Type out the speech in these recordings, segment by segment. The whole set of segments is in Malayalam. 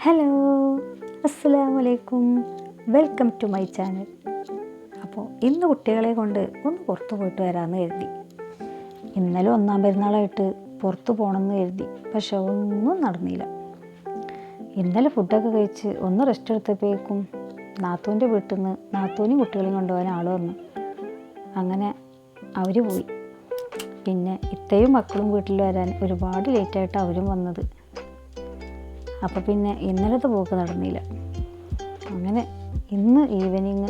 ഹലോ, അസ്സലാമു അലൈക്കും. Welcome to my channel. അപ്പോൾ ഇന്ന് കുട്ടികളെ കൊണ്ട് ഒന്ന് പുറത്ത് പോയിട്ട് വരാമെന്ന് കരുതി. ഇന്നലെ 1-ാം പെരുന്നാളായിട്ട് പുറത്ത് പോകണമെന്ന് കരുതി, പക്ഷെ ഒന്നും നടന്നില്ല. ഇന്നലെ ഫുഡൊക്കെ കഴിച്ച് ഒന്ന് റെസ്റ്റ് എടുത്തപ്പോഴേക്കും നാത്തൂൻ്റെ വീട്ടിൽ നിന്ന് നാത്തൂനും കുട്ടികളെയും കൊണ്ടുപോകാൻ ആൾ വന്നു. അങ്ങനെ അവർ പോയി. പിന്നെ ഇത്തയും മക്കളും വീട്ടിൽ വരാൻ ഒരുപാട് ലേറ്റായിട്ടാണ് അവരും വന്നത്. അപ്പോൾ പിന്നെ ഇന്നലത്തെ പോക്ക് നടന്നില്ല. അങ്ങനെ ഇന്ന് ഈവനിങ്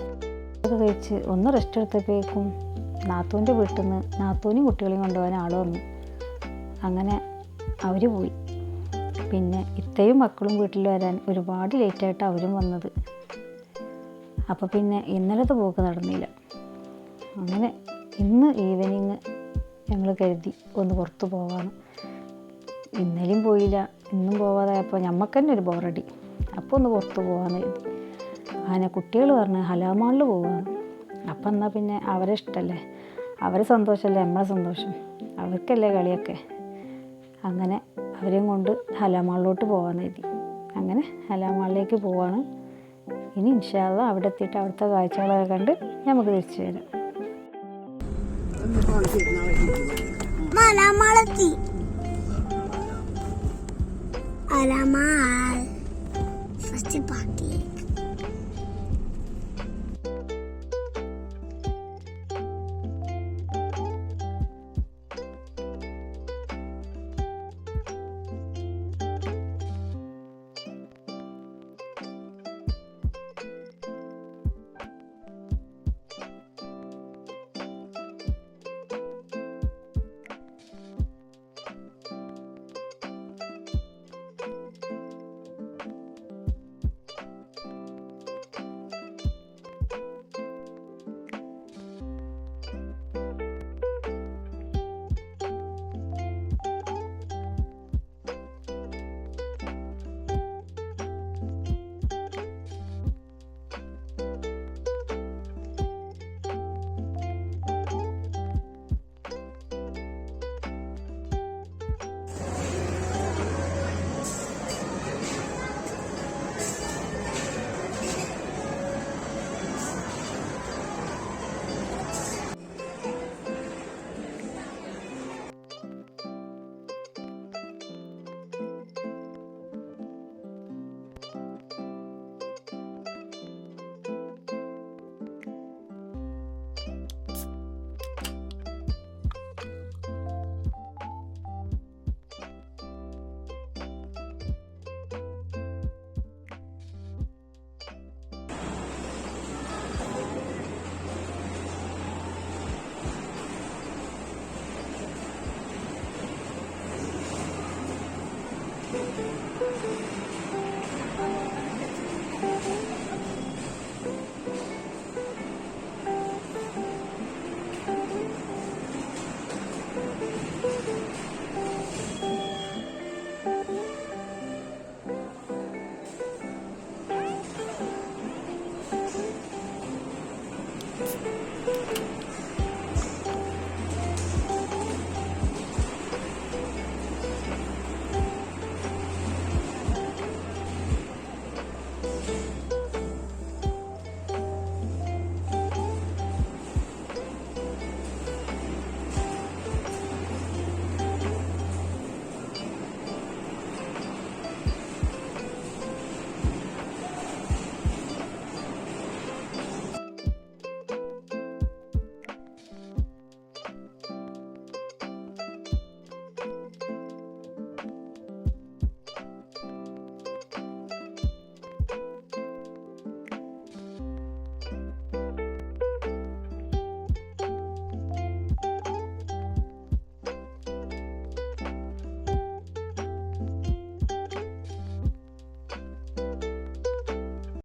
ഒക്കെ കഴിച്ച് ഒന്ന് റെസ്റ്റ് എടുത്തപ്പോഴേക്കും നാത്തൂൻ്റെ വീട്ടിൽ നിന്ന് നാത്തൂനും കുട്ടികളെയും കൊണ്ടുപോകാൻ ആൾ വന്നു. അങ്ങനെ അവർ പോയി. പിന്നെ ഇത്തയും മക്കളും വീട്ടിൽ വരാൻ ഒരുപാട് ലേറ്റായിട്ടാണ് അവരും വന്നത്. അപ്പോൾ പിന്നെ ഇന്നലത്തെ പോക്ക് നടന്നില്ല. അങ്ങനെ ഇന്ന് ഈവനിങ് ഞങ്ങൾ കരുതി ഒന്ന് പുറത്ത് പോകാമെന്ന്. ഇന്നലെയും പോയില്ല, ഇന്നും പോവാതായപ്പോൾ ഞമ്മക്ക് തന്നെ ഒരു ബോറടി. അപ്പോൾ ഒന്ന് പുറത്ത് പോകാമെന്ന് കരുതി. അങ്ങനെ കുട്ടികൾ പറഞ്ഞ് ഹലാമാളിൽ പോകാമെന്ന്. അപ്പം എന്നാൽ പിന്നെ അവരെ ഇഷ്ടമല്ലേ, അവരെ സന്തോഷമല്ലേ നമ്മളെ സന്തോഷം, അവർക്കല്ലേ കളിയൊക്കെ. അങ്ങനെ അവരെയും കൊണ്ട് ഹലാമാളിലോട്ട് പോകാമെന്ന് കരുതി. അങ്ങനെ ഹലാമാളിലേക്ക് പോവാണ്. ഇനി ഇൻഷാ അല്ലാഹ് അവിടെ എത്തിയിട്ട് അവിടുത്തെ കാഴ്ചകളൊക്കെ കണ്ട് നമുക്ക് തിരിച്ചു വരാം. Alamal. First party.